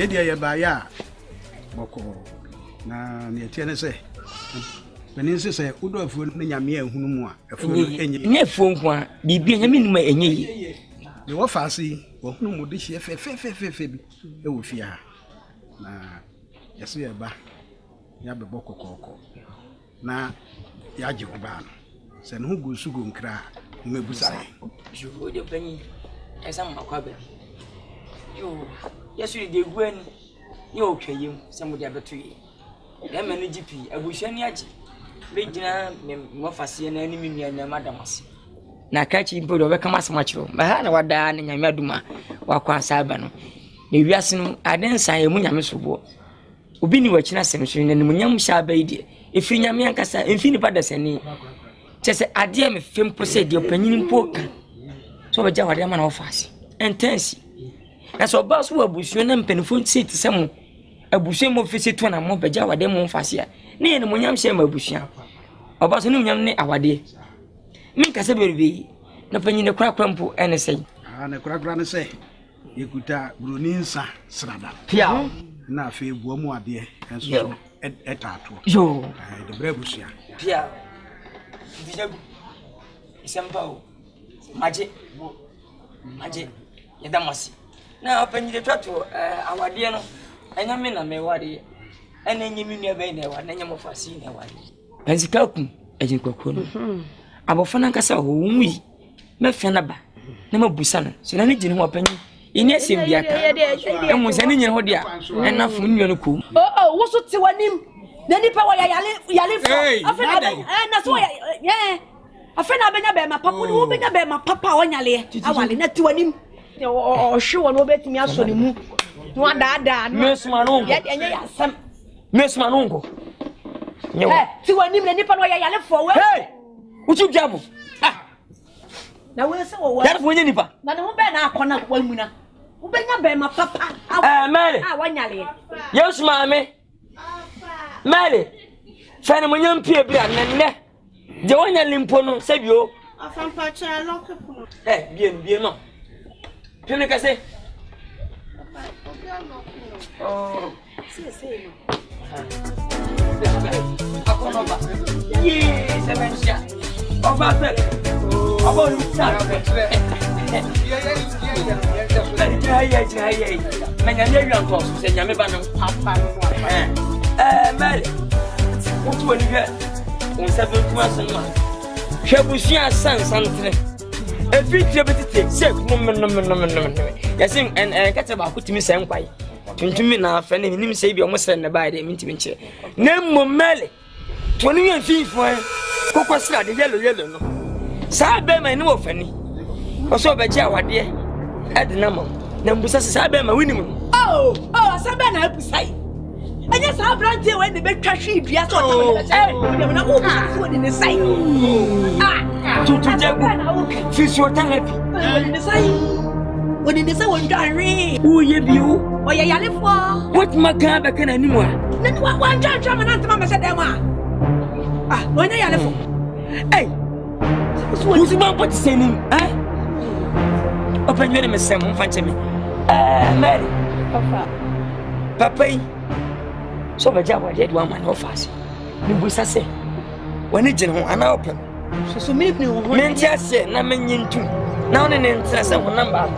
ye dia ye ba ya boko na ne tie ne se beni se udo afuo ne nyame ehunu mu a afuo enye nye afuo nko a bibia nyame num enye yi ye wo faasi wo hunu mu de hie fe bi e wo fia na yeso ye ba ya be boko kokko na ya je ba no se no go su go nkra mebusa yo de bani esa makwa ba yo yeso de guan yo twayem se mo de abeto yi e ma no gipi abuhwani agi be gina me fase na ani mi nua na madamase na kachi mpo do be kama samachiro ba ha na wada na nyame aduma wakwa asaba no na wiase no adensa ye mu nyame sobo obi ni wachina semso na mu nyam sha ba ide efiri nyame ankasa emfi ni pada sani chese ade me fempo se de opanyini mpo ka so be ja wade ma na ofase intense na so ba so abusuo na mpanifo seti semo abusuo mo fese to na mo be ja wade mo ofase a na ye mu nyam sha ma abusuo oba so ni nyam ne awade min kase berbi na panyine kura mpo ene sei na kura ne sei yekuta broni nsa srada pia na afi buo mu ade enso etato yo de brebusia pia dijabu isempa o maje yadamasi na panyine twato awade no enya me na me wade ene enyi mi nua be na wade enya mo fasi na wade pensika ku eje kwakwo no abofana nkasa ho wunwi mefena ba na mabusa no so na ne gine ho apanyi ini asem bia ka emu se ne nyine ho dia na fu nua no ko wo so te wanim na nipa wa yale fo afena na so afena benya be ma papa ni wo benya be ma papa wonyale awale na te wanim o hwe no betimi aso ne mu no adaada no mesuma no ngo enye ya sam mesuma no ngo te wanim na nipa no yale fo we uchu jamo na we se wo yare fo nipa na ne ho be na akona kwa mu na wo benya be ma papa mele wonyale yesu maame mele fene mo nyam pie bia nenne je wonya limpo no sebio afampa cha lokepo bien no pene kase oh si akona ba semensia oba pe oba luta menya ne wian ko se nyame ba no papa mele otu woni hwe onsa be kuma sanma hwebusia sansantre efitire betite se no yasin kata ba kutimi san kwai tuntumi na afa ne nim se bi omosere ne ba de mintimi nche na mmomele toni yen fifo kokosira de yellow no sa be ma ni wo fani oso be je awade edna mo na mbusa sa be ma winim sa be na abusai anya sa brante we de betwa hwe dua so tamale na wo busa so de ne sai tutu jagu physiotherapy ne sai woni ne sai won dwanre uye biu oya yale fo what maka be kana nimu a na ni wa nja ma na ntama me se dem a wona yale fo Who's my what saying? Open your name, Sam, fancy me. Mary, Papa, so the job I did 1 man of us. You will say, when it's an open. So me, just say, no mean too. Now and then, says a number.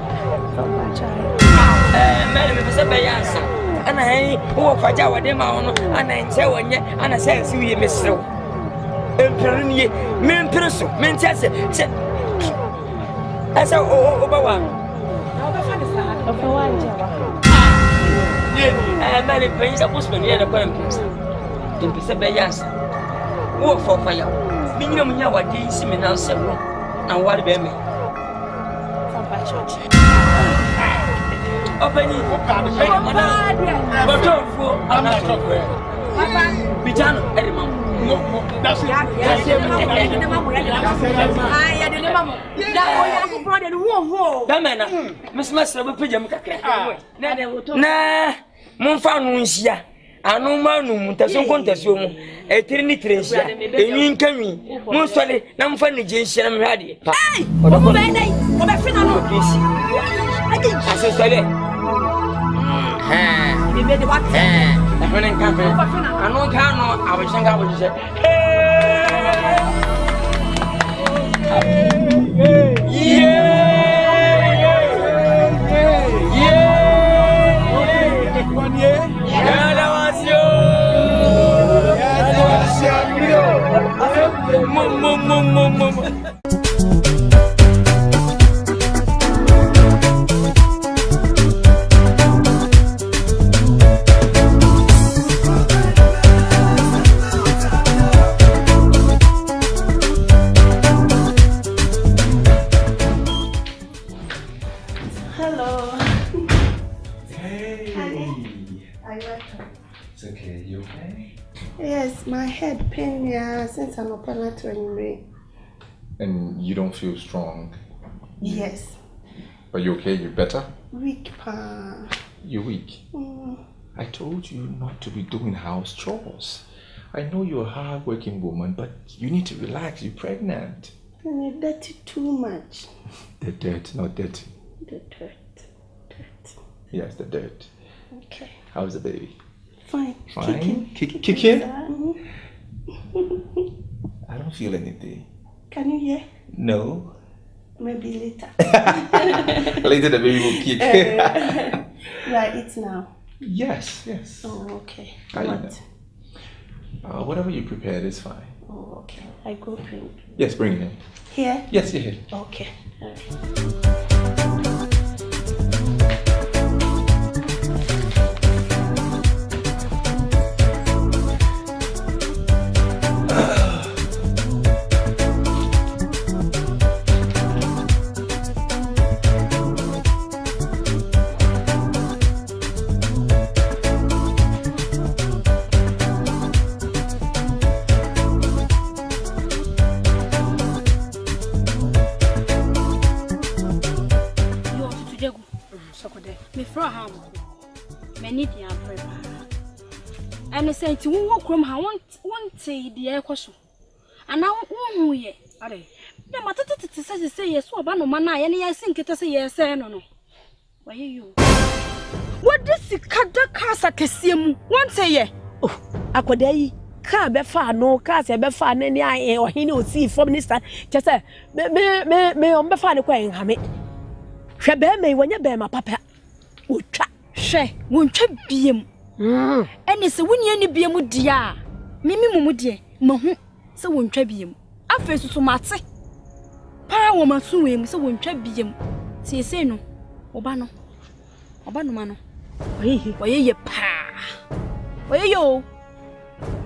Mary, was a by answer. And I walk for Jawa Dema, and I tell one yet, and I say, see you, Miss Rowe. Emperor, men person, men test it. As a over many planes are postman near the Pampers. Don't be said by answer. Walk for fire. Minimum yawa day, seminar several, and what be me. Open it for I'm not talking. Bijano, Edmund. No, that's it. That's it. I had a mama. That was brother and whoa. That man, Miss Master will pay them. Nah, Monfan, I know Manum, Tasson Contesum, a Trinity, a mean coming. Most solid, no funny Jason, I'm ready. Hey, what a friend, I said, Baby, what? When in cafe, I know Kano, I was saying I would say, Yes, my head pain since I'm up on anyway. And you don't feel strong? Yes. But you okay? You better? Weak, pa. You're weak? I told you not to be doing house chores. I know you're a hard-working woman, but you need to relax. You're pregnant. And you're dirty too much. The dirt, not dirty. The dirt. Yes, the dirt. Okay. How's the baby? Fine. Fine? Kicking? I don't feel anything. Can you hear? No. Maybe later. Later the baby will kick. Right, it's now. Yes. Oh, okay. How you know? Whatever you prepared is fine. Oh, okay. I go drink. Yes, bring it in. Here? Yes, here. Okay. And say to walk from her one say the air question. And now, who ye? Are they? No matter to say yes, so about no man, any I think it as a yes, no. Why you? What does the casa Cassium? One say ye? Oh, I could day. Can't be far, no cars, I be far, any eye or he knows see for minister. Just say, me on the fire quite hammy. Shabe me when you bear my papa. Would trap, she won't trap be him. And it's a winny any be a mudia. Mimi Mumudia, Mahu, so won't trap him. I face so much. Para woman swim, so won't trap him. Say no, Obano Mano. Why ye pa? Why yo?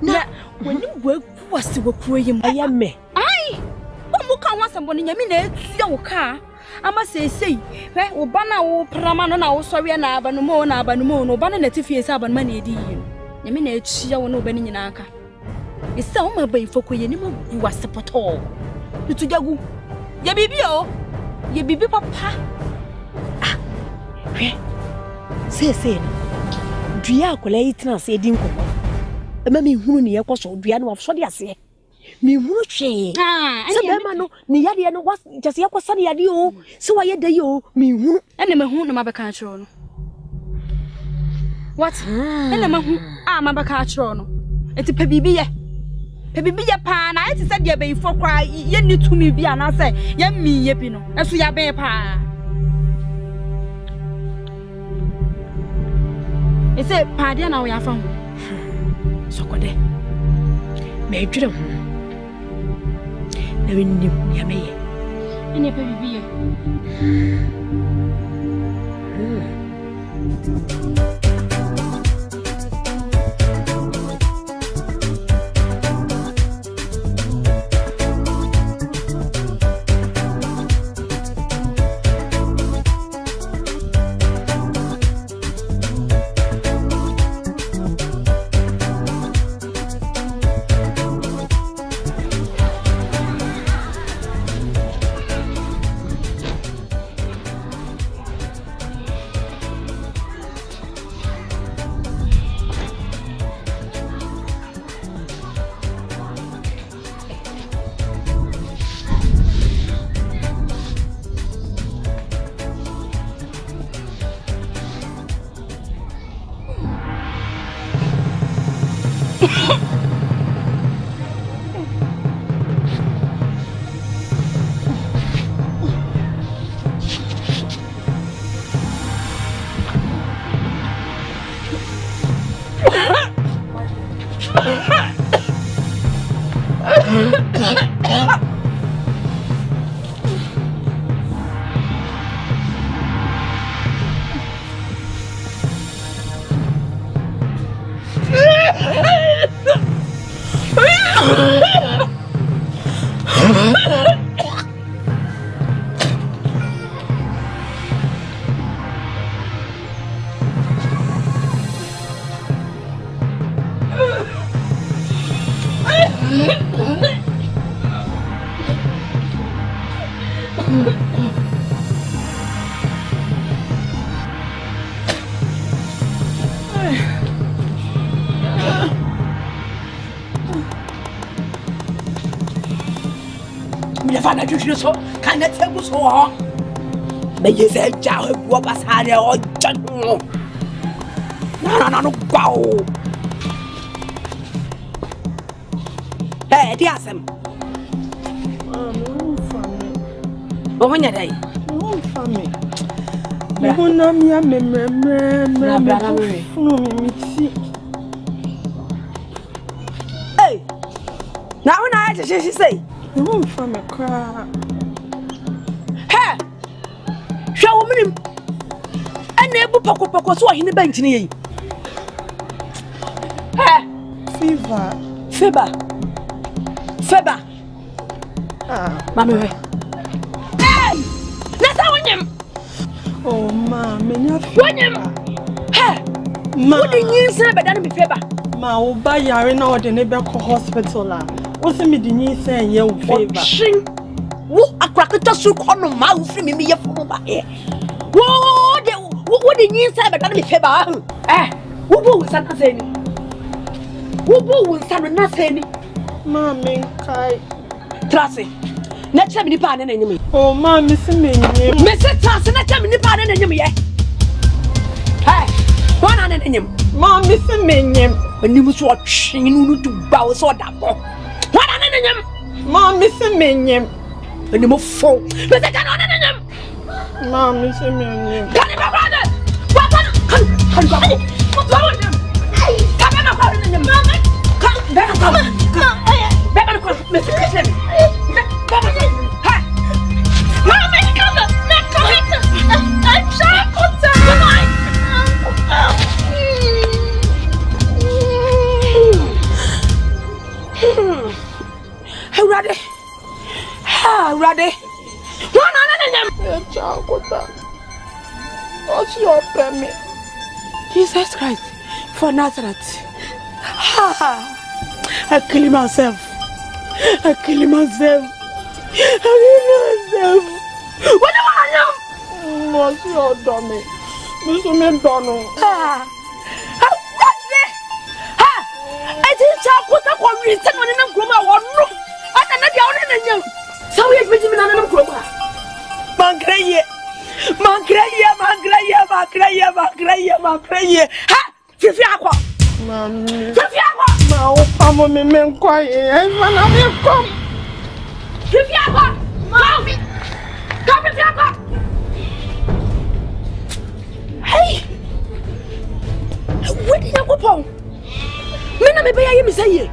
Na when you work was to work for him, I am me. Aye, what more can someone in your minute? Your car. I must say, where Obana or Pramana now, sorry, and Abanumo, no banana if he is about money. You mean it, she won't be in Aka. It's so my bay for Queen, you was the potol. You to Yagu, ya baby, oh, ye baby papa. Ah, say, GYAE late, say, Dinko. A mammy who near Cosso, Diano of Sodias. Me muche. No, Niadi no was just Yako Sunny adio. So I had you, me who, and the Mahuna Mabacatron. What? And the Mahu, Mabacatron. It's a pebibia. Pebibia pan, I said ya bay for cry, ye knew to me be an answer, young me yepino, as we are bay pa. It's a party now we are from. So good. May you never knew me. And a baby. Fana juju so kan na tebu so ho me ye se ja ho wo basare o janu na no bawo di asem o honya dai No family. No na mi a memre no mi ti. Hey. Na una ya she say. No family cry. Hey. Hwa wo minim. Ana ebu pokopoko so ohine bench ne yi. Hey. Fever. Mami we. Hey! Nasa wonyem. Oh ma, menya wonyem. Hey! Ma. What did you say about me fever? Ma, o ba yare na o de ne be ko hospital la. O se me di yin say ye o fever. Shin. Wo akrakata su kono ma wo firi me ye fomo ba e. Wo de yin say about me fever. Eh, wo bo wo san aseni. Wo bo wo san na aseni. Ma, men kai. Trase. Na chemi ni pa na nyim. Oh ma, me se me nyim. Me se trase na chemi ni pa na nyim ye. Hey, wana na nyim. Ma, me se me nyim. Ani mu so twin nu tu ba wo so da bo. Wana na nyim. Ma, me se me nyim. Ani mo fo. Me se kana na nyim. Ma, me se me nyim. Kan ba brother. Kan ba. Hey, kan ba na nyim. Kan ba na. Beba ko me se kese. Beba ko. Ha. Mama ni kama. Na ko hita. I'm sure kota. Ready. One on them. Child kota. What's your permit? Jesus Christ for Nazareth. I kill myself. What do you want to know? What's your dummy? This is me done. I think I'll put up one reason when I'm going to one room. I don't know. So we have been in another group. Mangraya. Ha! Fifiakwa. Ma o pamo me men quiet. I wanna be come. Fifiakwa. Mommy. Come Fifiakwa. Hey. What did you go pon? Me na me be ya me say.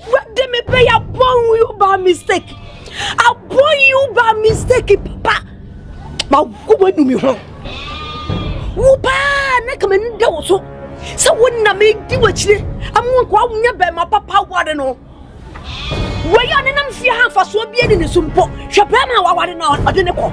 What did me be ya born you by mistake? I born you by mistake, papa. Ma go wenu mi ho. Wo pa na come nda wo so. So wonna me di wachire. Amwo kwa wonya be ma papa wade no. We ya ne nam fie ha fa so bia ni sumpo. Hwe pa ma wa wade na ode ne ko.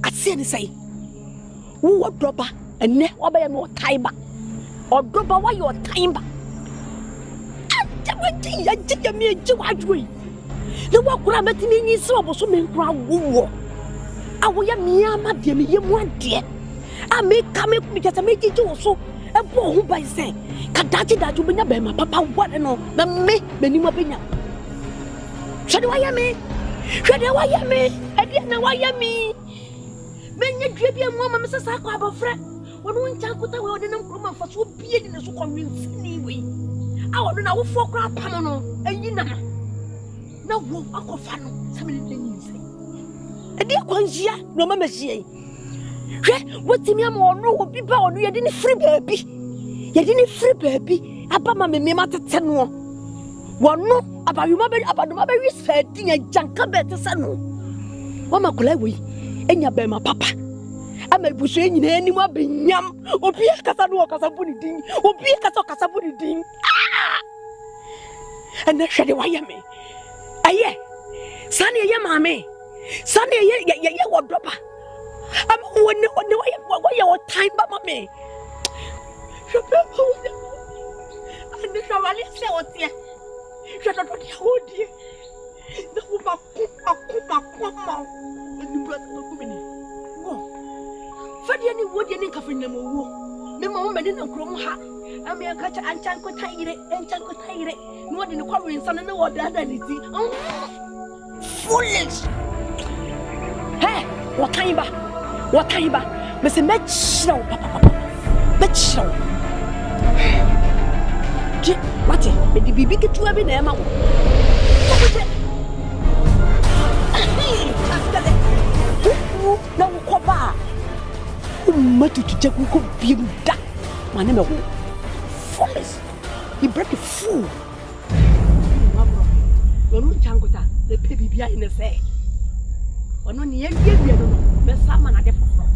Asiani say, who droba and ne obey no time or droba why your time back. I did me a jewelry. The walk rabbit in so men crown woo. I will ya me, dear me, you want dear. I may come up because I make it also a poor who by saying, Kadachi that you bring up my papa, what and all, the me, Benima Bina. Should I me? Should I me? I didn't know why I me. Men you drip your mamma, Mrs. Aqua, friend. When one child could have didn't come for so be in the so convinced anyway. I want to know 4 crap, Pamano, and you know. na wo akofa no samene nyi nse edi akwanjia no mama hie hwe wotimi am ono obi ba ono yede ni free baby aba ma me matete no wono abayuma be abadoma be wi sadinya janka be te sano wa makola wi enya be ma papa ama buso enyina anim abenyam obi akasa no akasa bu ni din obi akasa bu ni din ene hwede wa ye me aye sane ye maame sane ye wodoba am woni wa ye wo time ba mame ande shawali se otie je te dis hodie na wo ma kuma ni bra to ko mini wo fadi ni wo die ni ka fina mo wo me ma wo me ni na krom ha am ya ka cha anchan ko tayire ni wo de ni kwa wen sana na wo da ni ti foolish hey what time ba me se me chiro papa me chiro Mate, me di bibi ke tuwa bi na ema wo. Na wo ko ba. Matu tuje ko biem da. Mane me wo. Foolish. You break the fool. Onu changuta, the baby bia in the say. Onu ni ye bia no, me sama na de fofo.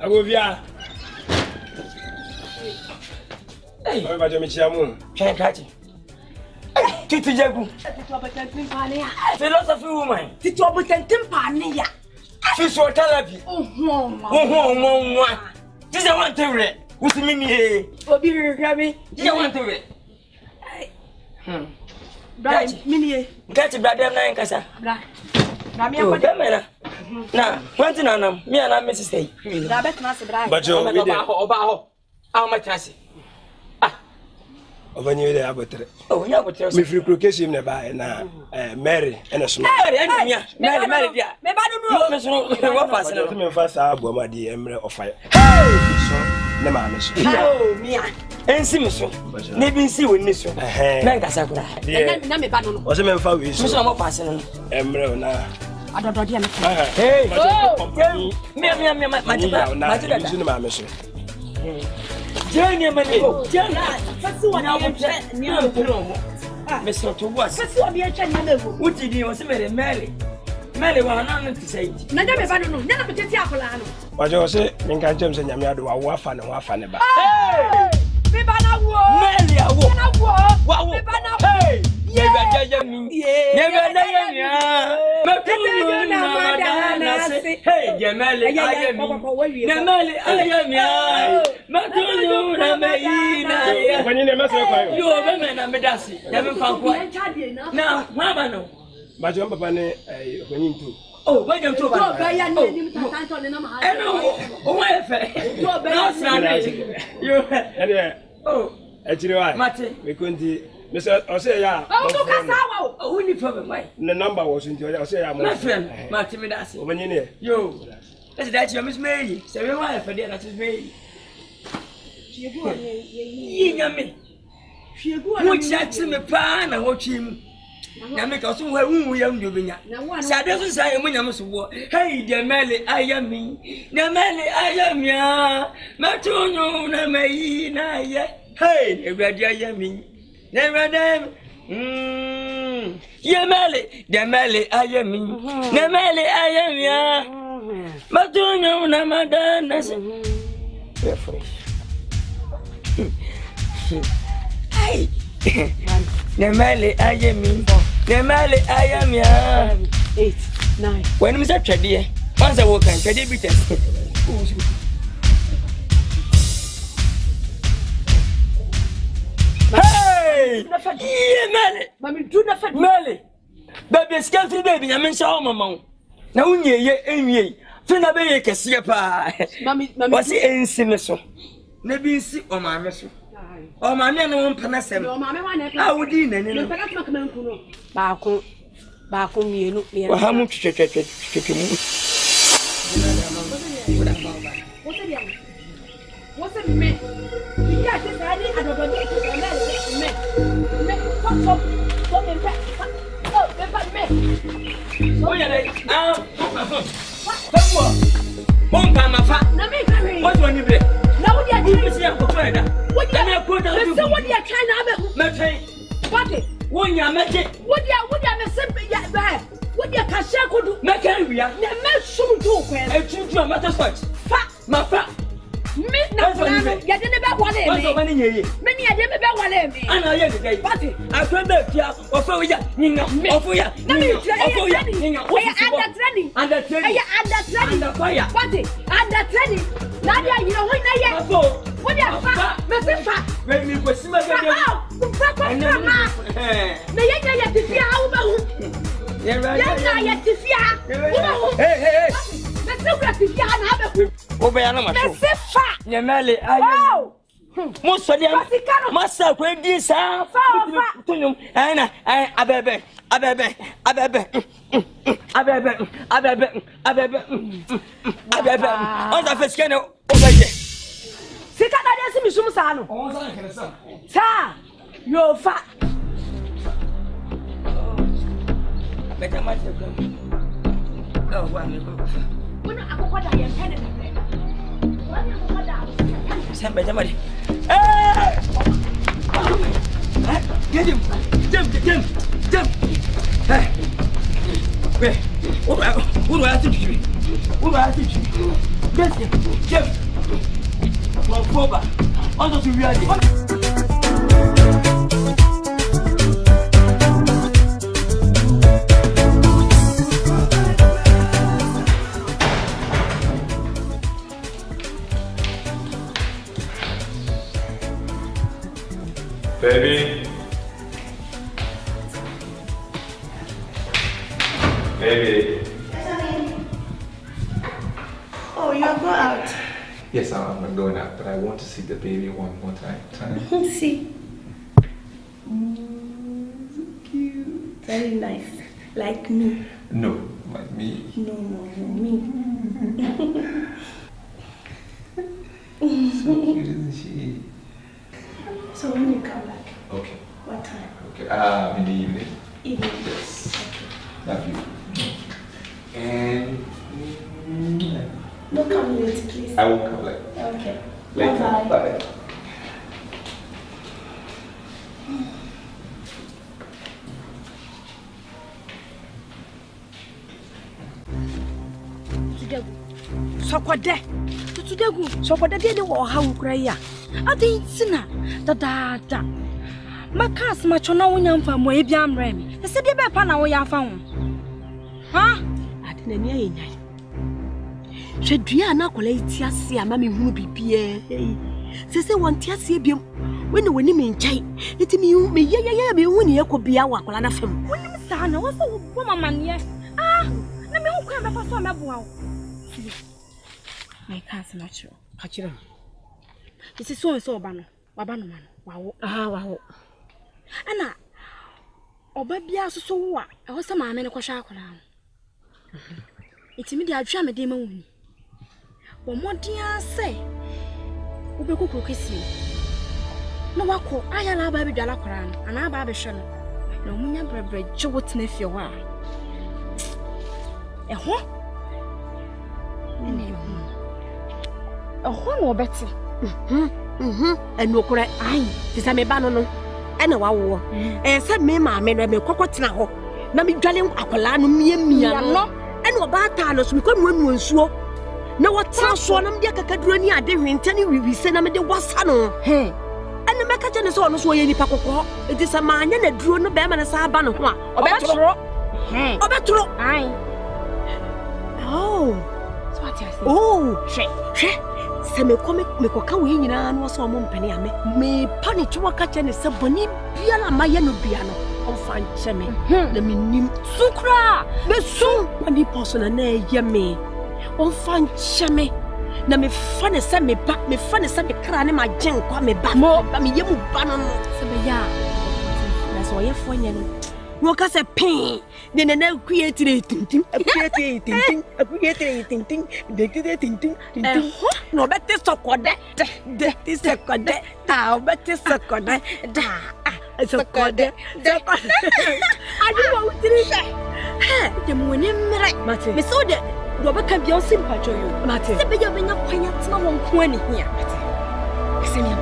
Ago via. Hey, ba jo mi chiamu. Try catch. Titi jagu. Titi obotentim pane ya. Philosophy woman. Titi obotentim pane ya. Physiotherapy. Oho. This is one theory. What's the meaning? Obi hwehwe. This is one theory. Bra mini. Catch brother na nkasa. Bra. Na me akoda. Na, wanti na nam, me ana me sisi. Da bet na se bra. Bajo, we dey. Oba ho. Ah, ma trase. Ah. Ovani we dey abotre. Oh, nya abotre. Me free procreation na ba na Mary ena so. Mary enya. Mary dia. Me ba do no. Me so wo pass na. Me fa sa abo ma di emre ofire. Hey! So, na ma me so. Oh, mia. Ensi me so. Na bi nsi woni so. Na nkasa kura. Na me ba do no. O se me fa we so. Me so mo pass na. Emre na Adodo dia me. Hey, me majida. Nzu ma me so. Jeni mani. Jeni. Fasi wa na wotre. Ni ampuno mo. Me so to was. Fasi wa bi atwa nya na wo. Uti di o se me Mary. Mary wa na no tisai. Na me ba no. Na me tete akola no. Wajo se nka jem se nyame ado wa afa ne ho afa ne ba. Hey! Me ba na wo. Mary awo. Na wo. Wa wo. Me ba na wo. Hey! Never Hey, Jamali, I am Namali, I am Matulu, Ramay. When you never say, you are women and Medassi, never found quite. Now, Mamma, no. But you are when you do. Oh, why don't you go buy your name to on the number? Oh, my fair. Go buy you. Oh, actually, why? Martin, we couldn't. Mr. Osea, oh, who need problem? Why? The number was in your Osea, my friend, Martin Midasi. When you near you, that's your Miss Mary. Say, your wife, and that is Mary. She would chat to me, pan and watch him. Now make us where we are doing. So doesn't say when I must walk. Hey, dear Melly, I am me. Now, Melly, I am ya. Matono, Namay, hey, everybody, I am me. Never them. Yameli, Dameli, I am me. Nameli, I am ya. Matono, Namadan. We're fresh. Hey, Nameli, I am me. Nameli, I am ya. 8, 9. When we said Chadia, once I walk and Chadia beat hey, Melly, Mammy, do not fat Melly. Baby, scarcely baby, I mentioned all mamma. Now, ye, Fina Bay, Cassiapa. Mammy, was he ain't sinister? Maybe sick on my vessel. Oh, my man won't pass him. I would in and back on me, look me. How much to what's it meant? Yes, I need a me na ya de be wale me me ya de be wale me ana ye de party I friend be fia ofa ya ninga ofa ya ofa ya ninga we under training under fire party under training na dia you know when na ye what ya fa me fa when me go sima be me ya te fia ha wo ba hu ya te fia wo ba hu hey me se te fia na ba hu Obey na macho. Mesefa. Nyemele ayo. Musoli am. Masa kwedi sa. Tunum. Ana abebe. On da feske na obaye. Sika na dey si misum sa no. On sa nkere sa. Sa. Yo fa. Beta ma te kam. Oh wa me ko. Kuno akoko da ye pene na. Sampai jam ni. Get him. Jump. Hey. Weh. Uru ati. Yes. Jump. From Boba. On to reality. Baby. Oh, you're going out? Yes, I'm going out, but I want to see the baby one more time. See? So cute. Very nice. Like me. No, like me. No, me. So cute, isn't she? So when you come back? Okay. What time? Okay, in the evening. Evening? Yes. Okay. Love you. And... Don't come late, please. I won't come late. Okay. Later. Bye. Sokwade de wo ha ukra ya ade ntina dada makas macho na wonya mfa mo e bia mra mi se de be pa na wo ya fa ho ha ade na ni ayenya hwedua na akola iti ase ama me hunu bibie se wonte ase biem we ne woni me nkyai eti me ye me hunu ye ko bia wa akola na fam wonim sa na wo so wo mama ne me who come before so me boa. My can't natural. Catch you. This is so and so bano. Wabano man. Wow. Wow. Anna. Obabia so wa. I was some man ko sha kola. It's me dia twa me dem wuni. Wo modia say. Wo be kokoro kesi. No wako ayala ba bi dwala kwara no. Ana ba be hwe no. Na munya brebre jewo tena fie ho a. Eho? Ene eho. Eho no obeti. Eno kure ai, ti sa me ba no no. Ene wawo. Se me ma me no me kokotena ho. Na me dwale akwala no mia no. Ene oba ta no so me kwanu anu nsuo. Na wotena so na me dia kakaduro ni ade hwente ni wiwise na me de wasa no. Ene me ka je ne so no so ye nipa kokko. Enti sa ma anya na duro no be ma na sa ba no ho a. Obetro. Obetro. Ai. Oh. So what you say? Oh, she. Se me come me koka we nyina no so mo mpane ame. Me pani twa ka che ne se boni bia na ma ye no bia no. On fan che me. Na me nim sukra. Be sun pani person na ye me. On fan che me. Na me fa ne se me ba, me fa ne se me kra ne ma gen kwa me ba. Mo ba me ye mu ba no no. Se be ya. Na so ye fo nya no. No ka se pin. Ne create tintin, create tintin, create tintin, de tintin. No better sokode. De is a code. Ta better sokode. Da. Sokode. I don't want to say. Ha, the money right. Mate. Me so de Robert can be on sympathy you. Mate. Se be ya benya kwanya tena won ko ani hia. Mate. Asemi.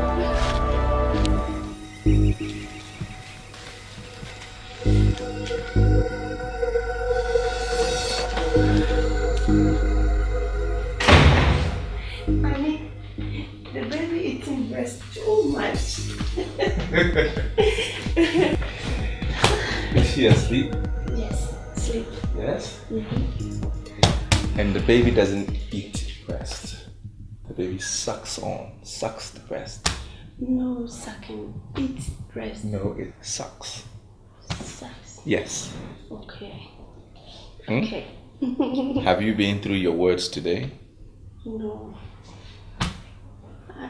Honey, the baby eating breast too much. Is she asleep? Yes, sleep. Yes? And the baby doesn't eat breast. The baby sucks the breast. No sucking, eat breast. No, it sucks. Sucks. Yes. Okay. Okay. Have you been through your words today? No.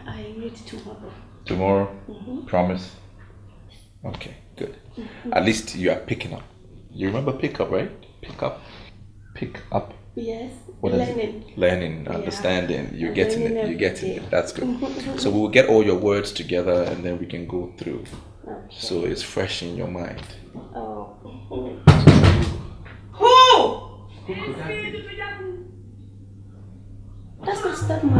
I read tomorrow. Tomorrow? Promise? Okay, good. At least you are picking up. You remember pick up, right? Pick up. Yes. What Learning. Learning, understanding. You're getting it. You're getting it. That's good. So we will get all your words together and then we can go through. Okay. So it's fresh in your mind. Oh. Who could that be? That's not stepmom.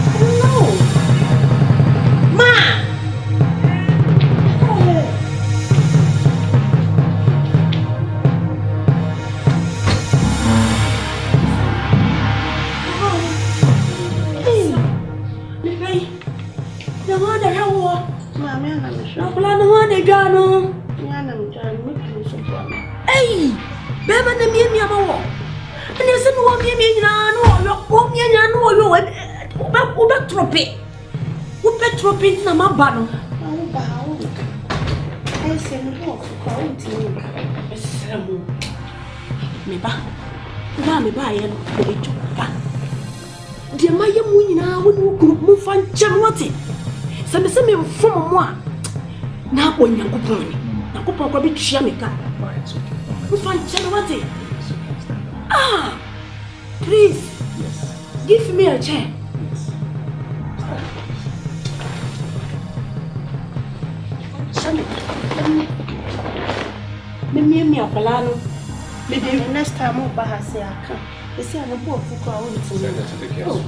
I don't know. Ma! Hey, Bema na mi amawo. And you said no me no oba trope na maba no. I say no for Me ba ye no be chupa. De ma ye mu nyina wo no group mu fa nche no te. Se me mfom mo a na ko nyankopon ni. Nyankopon ko bi twia me ka. Mu fa nche no te. Ah! Please. Yes. Give me a chair. Me akwala no. The next time I'll buy Akan. They say I'm a poor fool. I want to Send that to the girls.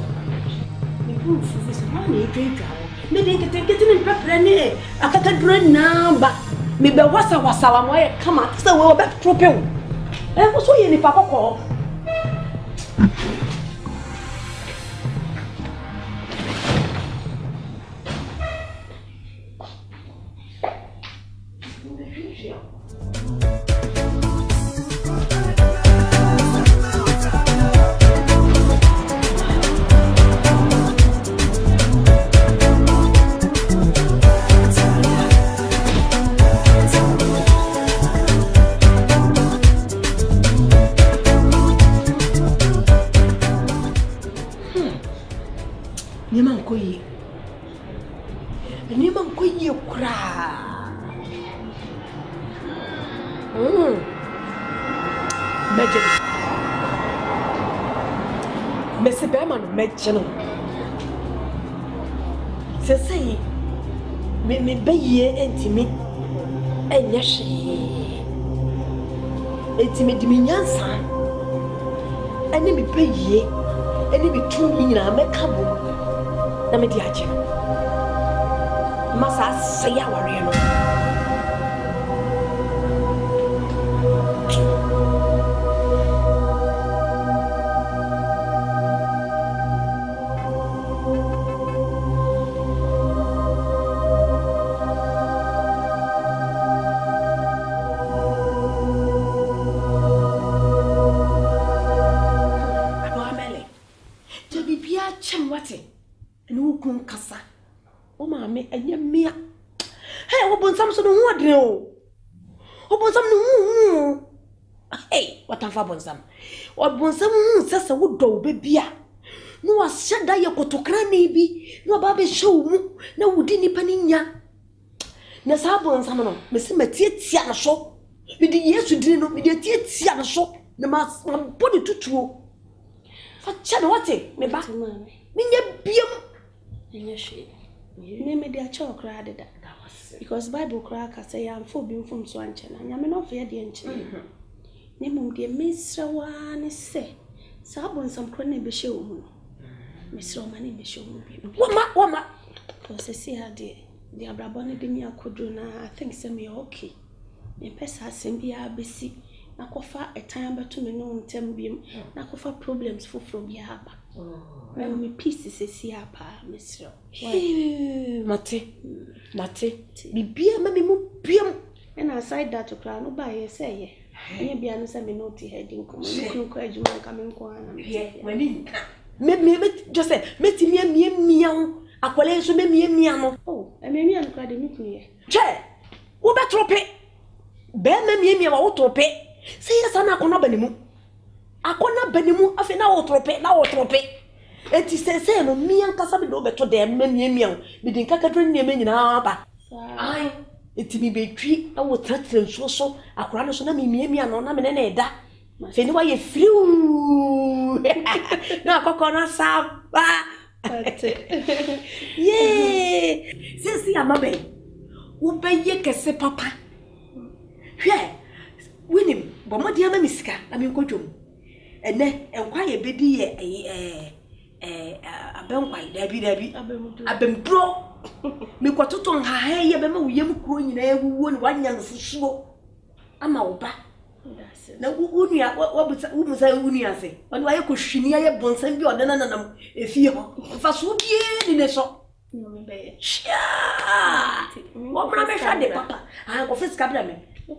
the poor fool is money drink. Me dey getting in pepper I can't dread now, but me be wasa wa moye come out. So we be trope. Wo so ye ni papa ko. Niman koyi. Niman koyi kura. Imagine. Messi Berman, imagine. Say, me be ye intimate. And yes, intimate minyansa. And me be ye. And me be true in a mekabo. Na me diache. Masa say our reno. Kasa. O ma me enye mia. Hey, obon Samson hu adre o. Obon Sam no hu. Hey, what am fa bon Sam? Obon Sam hu sese wo do bebia. No wa sheda ye kotokra na bi. No ba be show mu na wudi nipa ni nya. Na sa bon Sam no, me se matietia na so. Me di Yesu diri no, me di tietia na so. Na ma body tutuo. Fa cha na wate me ba. Me nya biam. Me dey cry that because Bible cry ka say am for being from so anchena nyame no fear dey anchena ne mum dey misrawa ne se sabon sam kro na be hye wo mu misrawa ma ne be hye wo mu bi wama because see how the abrabo ne de mi akodo na I think say me okay me pesa asem bia besi na kofa etan beto me no ntem biem na kofa problems foforo bia aba me pieces esi apa misro mate bibia ma me mu biam and aside that to cry no buy ye say ye nye bia no say me no ti heading come me ko adwuma ka me nko ana me just say meti mia ho akwale so me mia no oh e me mia no cry de me kunu che wo betrope be me mia wo trope say yes na akona banimu afi na wo trope eti sese no mia nkasa bi do beto de mia bi din kakadro ne me nyina ba ai eti mi betwi na wo tratre nso so akora no so na mia no na me ne eda fe ni wa ye friu na akoko na saba yeah sisi amabe wo be ye kese papa hwe winim bo mo dia ma misika na me nkodwom ene enkwa ye bedi ye abenkwa dabi abemdro me kwatoto ha ye be ma uyem kuro nyina ewuwo ni wanya no fusuo ama wo ba na unua wumusa unua se wani waye kohwini ye bonsan bi odana nanam efie ho fa so bie ni ne so no me be wo bra me hwa de papa ko fisika bra me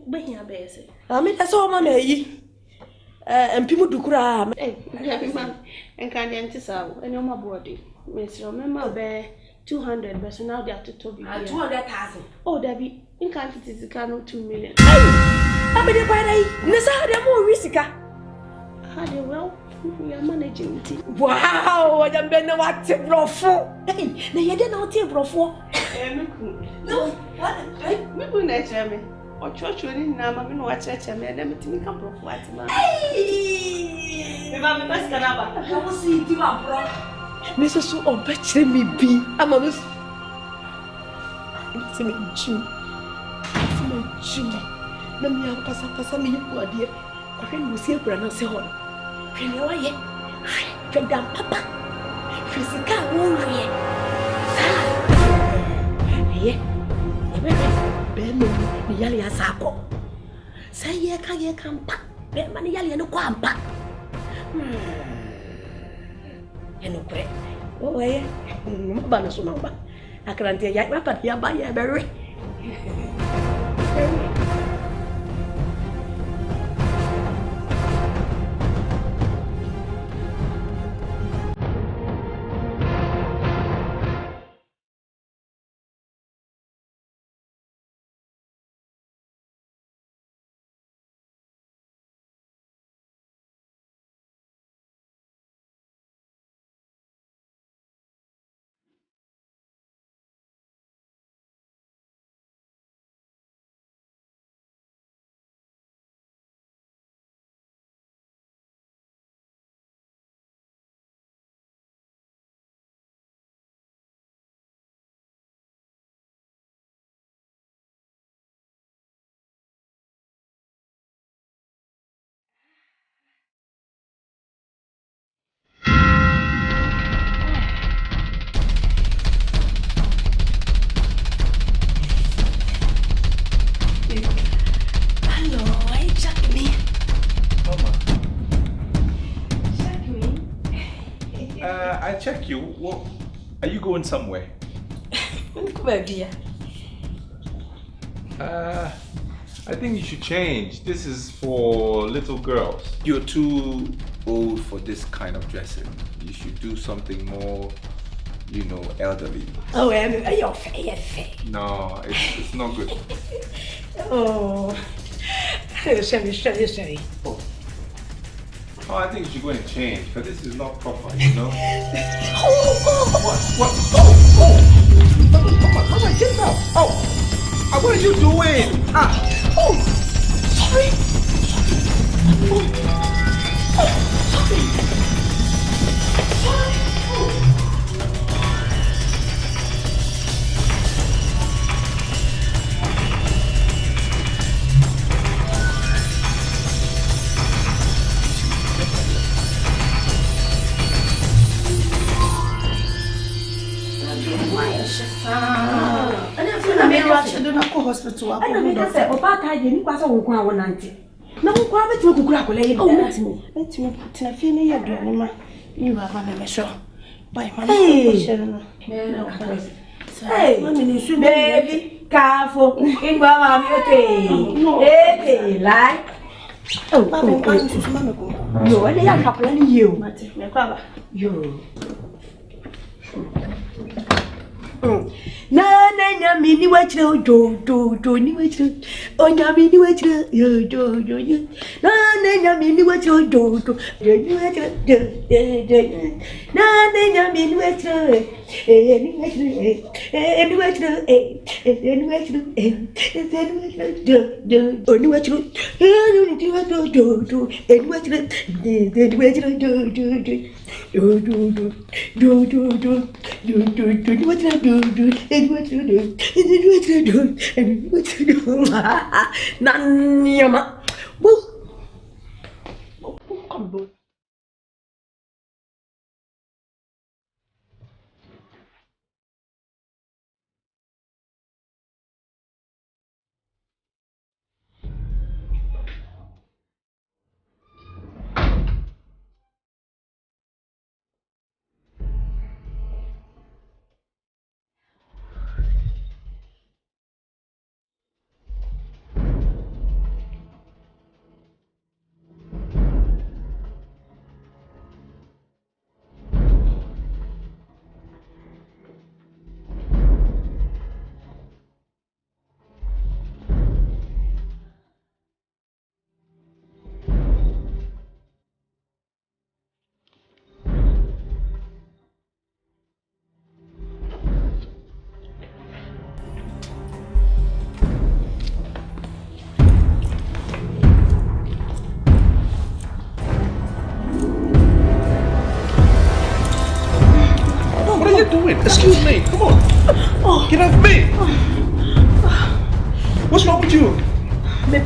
be hia be se me da so ma me yi empimu dukura man enka de ntisa wo eni o ma board me siro me ma be 200 but so now they have to be 200,000 oh dabi enka ntisa no 2 million abede kwa dai ne sa de mo risika how they well we are managing it wow wajambe na wate brofo na yede na wate brofo no what me bu na chame o chocho ni na ma me no wa cheche me na metimi ka brofo atima me ba me paska na ba how see di wa bro me so so obechire me bi ama me se me chu na mi akasa me yipu ade ahwe no si akura na se ho hwe wa ye hwe dam papa fisika wo hwe ye be me ni yale asako sai ye ka mpa be ma ni yale no kwa mpa eno kwe o ye mba na so mba akrante ya papa ya ba ya be I check you. What? Are you going somewhere? I think you should change. This is for little girls. You're too old for this kind of dressing. You should do something more, you know, elderly. Oh, you're fair. No, it's not good. Oh, sorry. Oh, I think you should go and change, because this is not proper, you know? What? Oh, get out! Oh, what are you doing? Oh, sorry. Hospital. I don't know say about I didn't pass on one auntie. No one to go grab a let me put a feeling you're doing. You are going to show by my hey, baby, careful. In hey, like oh, you are the couple you. Na mini wachiro do ni wachiro onya mini wachiro do na mini wachiro do ni wachiro na mini wachiro ni wachiro do ni wachiro Excuse me, come on. Get off me. What's wrong with you? What?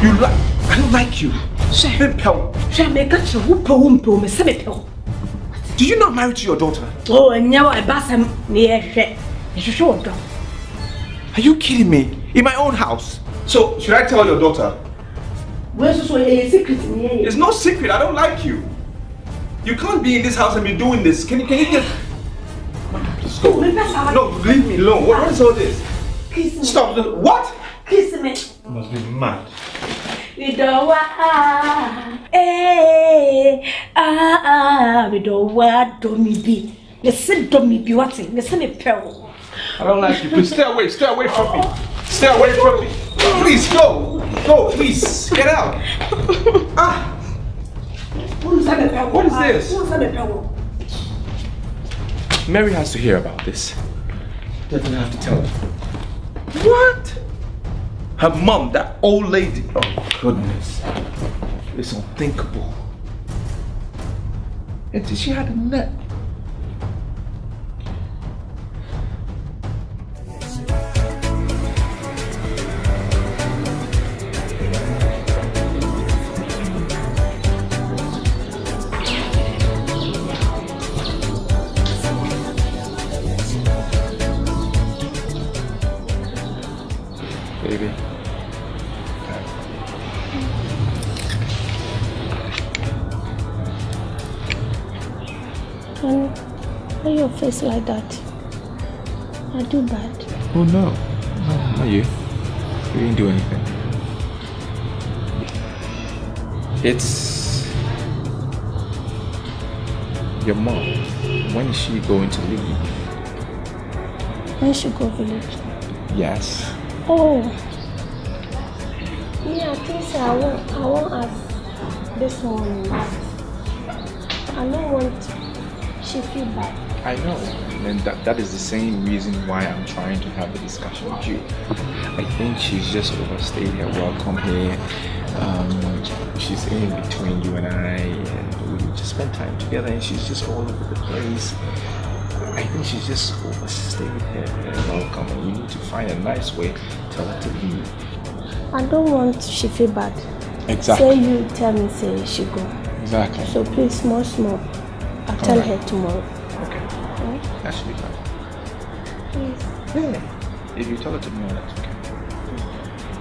You like? I don't like you. Did you not marry to your daughter? Oh, and now I pass him near short. Are you kidding me? In my own house? So, should I tell your daughter? Where's a secret? It's no secret. I don't like you. You can't be in this house and be doing this. Can you just... Please go. No, leave me alone. What is all this? Kiss me. Stop. What? Kiss me. You must be mad. We don't want to be. Listen to me, Listen me, Pearl. I don't like you. Please stay away from me. Stay away from me. Please go. Go, please. Get out. What is this? Mary has to hear about this. Doesn't have to tell her. What? Her mom, that old lady. Oh goodness. It's unthinkable. And she had a net. Baby. And why your face like that? I do bad. Oh no, not you. You didn't do anything. It's your mom. When is she going to leave? When she go village? Yes. Oh. Yeah, I think so. I won't ask this morning. I don't want she feel bad. I know, and that is the same reason why I'm trying to have a discussion with you. I think she's just overstayed her welcome here. She's in between you and I, and we just spend time together, and she's just all over the place. I think she's just overstayed her welcome, and we need to find a nice way to tell her to leave. I don't want she feel bad. Exactly. Say you tell me say she go. Exactly. So please, small. I'll tell her tomorrow. Okay. That should be fine. Please. Yeah. If you tell her tomorrow, that's okay.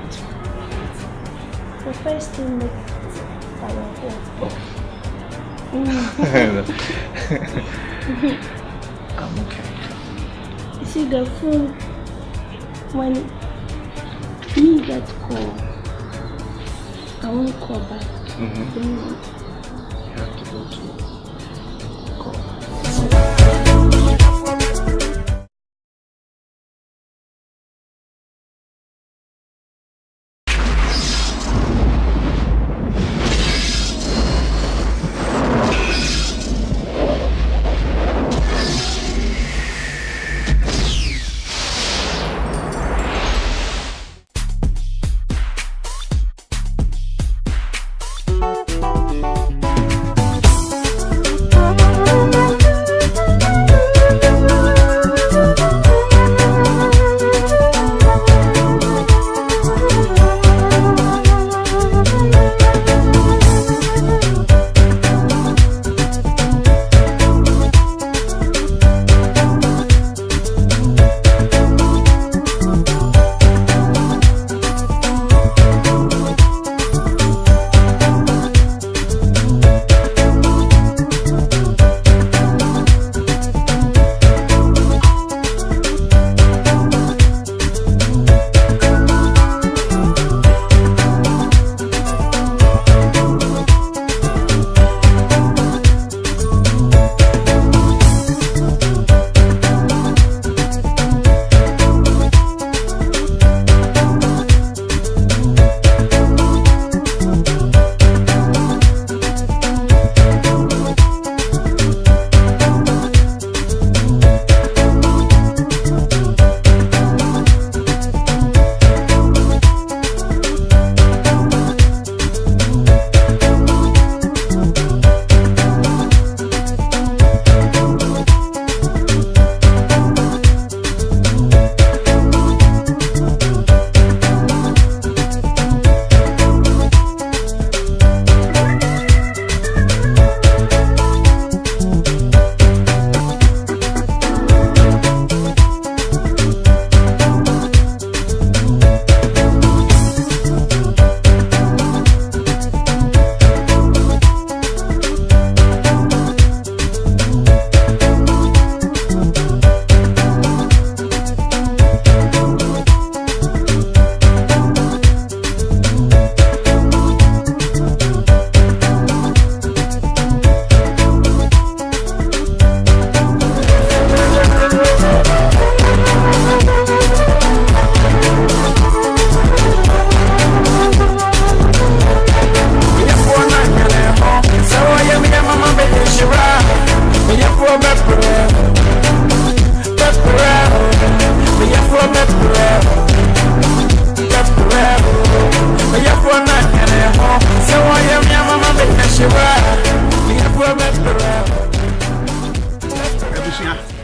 It's fine. The first thing make our home. I'm okay. You see the phone when me get call, I won't call back. You have to go to call.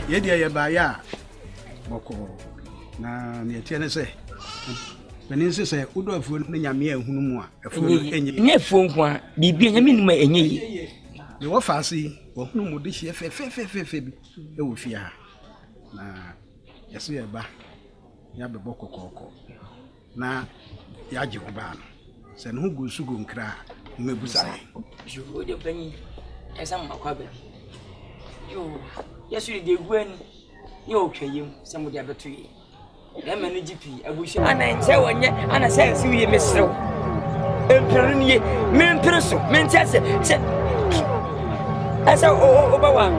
Yedia yebaya boko na ne tie ne se benin se udo afuo ne nyame ahunu mu a afuo enye ne afuo nko bibi nyame numa enye yi ne wo faasi wo hunu mu de hie fe bi e wo fie ha na yeso yeba ya bebo kokoko na ya je kuba no se ne ho go sugo nkra mebusa jo de panyi esa makwa ba Yo, yes, you did when you okay, you somebody ever to you. Them and GP, I wish and I say one yet, and I say, see you, Miss Row. Emperor, men person, men test it. I said, oh, over one.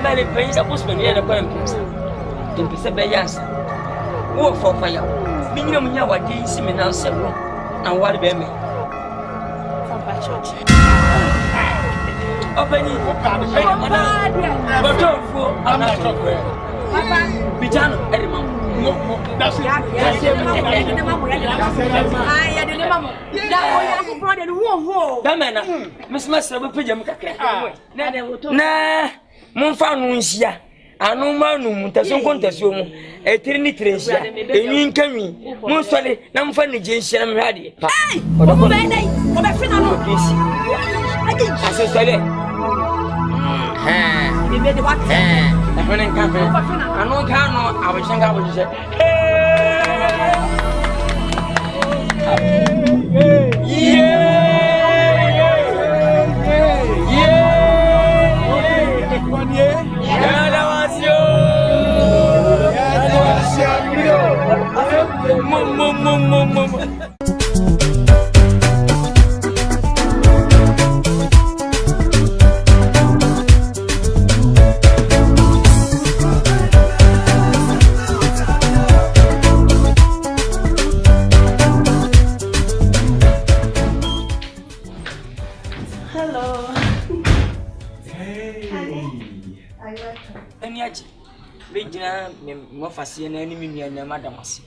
Many players are postman here at the Pampas. In Perseverance. Walk for fire. Minimum, you are doing similar several. And what about me? Open it. But don't fool. I'm not talking. Bijano, Edmond. No, that's it. That man, Miss Master will put them. Nah, Monfanuncia. I know Manum, Tasson Contesum, a Trinity, a new coming. Mostly, no funny James and ready. Hey, what a I said, you made the what? I'm running cafe. I know Cano, I was saying I would say, na ni minua na madamase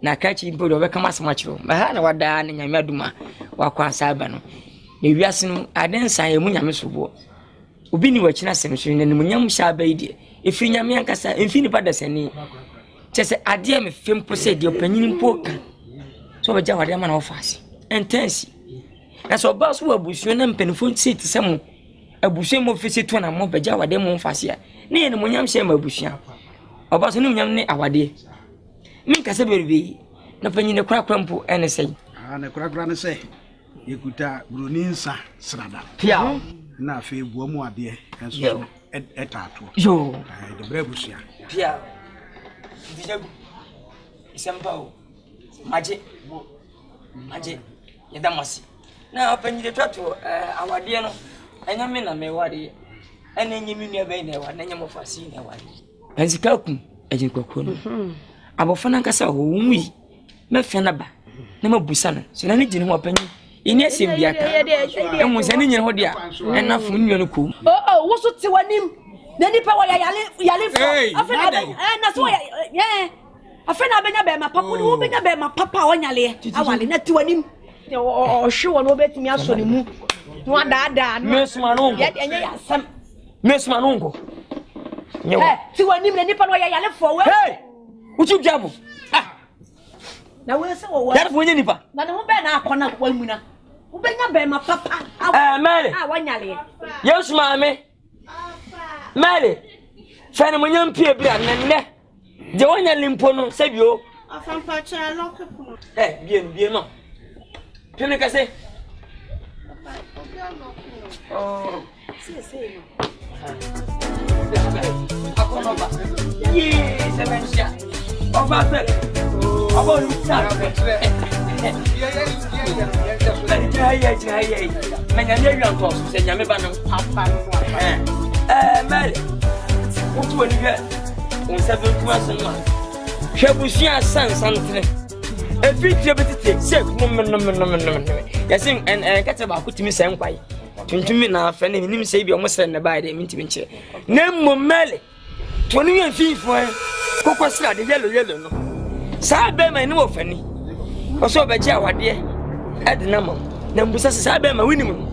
na kachi mpo do be kama samachiro ba ha na wada na nyame aduma wakwa asaba no na wiase no adensan emu nyame sobo obi ni wachina sem so ne munyam sha ba ide efiri nyame ankasa emfini pada sani chese ade me fempo se de opanyini mpo ka so be ja wade ma na ofase intense na so ba so abusuo na mpenifo sit sem abusuo mo fisi to na mo be ja wade mo ofase a ne ne munyam sha ma abusuo Oba so nyam ne awade min kase berbi na panyine kura mpo ene sei na kura ne sei yekuta bruninsa srada pia na afi buamu ade enso etato yo de brebusia pia dijagu isempao maje yadamasi na panyine twato awade no enyame na mewade ene nyimi nua be na wa na nyamo fasi na wade Enzikaku, ejikwakono. Abofana nkasa ho nwi. Mefena ba. Na mabusa no. So na ne gine ho apanyi. Ini asem biaka. Emu se ne nyine ho dia. Ena fo nwa no ko. Wo so te wanim. Na nipa wa yale fo. Afena na so afena benya be ma papa ni wo benya be ma papa wonyale. Awale na te wanim. O hwe no betimi aso ne mu. No ada. Mesuma no ngo. Enye ya sam. Mesuma no ngo. Si wanim na nipa no yale fo we. Hey! Uchi jamo. Na we se wo. Yale fo nipa. Na ne ho be na akona kwa mu na. Wo benya be ma papa. Mary. Wonyale. Yes maame. Mary. Fane mo nyam pie bia nenne. Je wonyale mpo no sebio. Afampa cha lokepo. Bien no. Pene kase. Oh. Si no. Akonoba. Seventia. Oba se. Oba lucha. Yeah. Menya ne wi anto so se nyame ba no papa no. Mary. Wotu wani hwe. Onsa be kuma so no. Hwebusia sansantre. Efitire betite se no. Yasin kete ba kutimi se nkwai. Tuntumi na afa ne nim se bi omosre ne ba de mintimi nche. Na mmomele. Toni yan fifo kokosra de yellow no. Sa be ma ni wo fani. Oso be je awade e de na mam. Na mbusa sa be ma winim.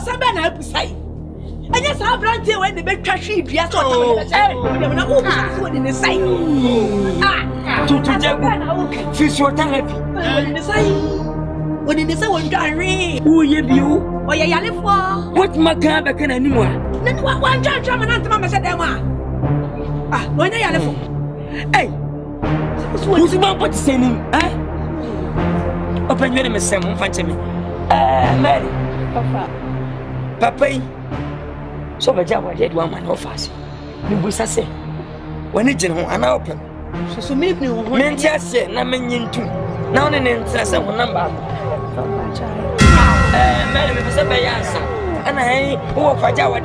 Sa be na apusai. Anya sa brante we de betwa hwe dua so otam na wo busa so de ne sai. Tutu jagu. Physiotherapy. De ne sai. Odi ne sai won dware. Wo ye biu. Oya yale fo. What maka be kana ni mo. Na ni wa twa ma na ntama me se dem a. No nya yale fo. Hey. Who's about what saying? Open your name, Sam, Fanchemi. Mary, Papa, so by Java did 1 man of us. You will say, when it's an open. So make me Men just say, Namin too. Now and then, says a number. Madam, if I say, and I, who for Java,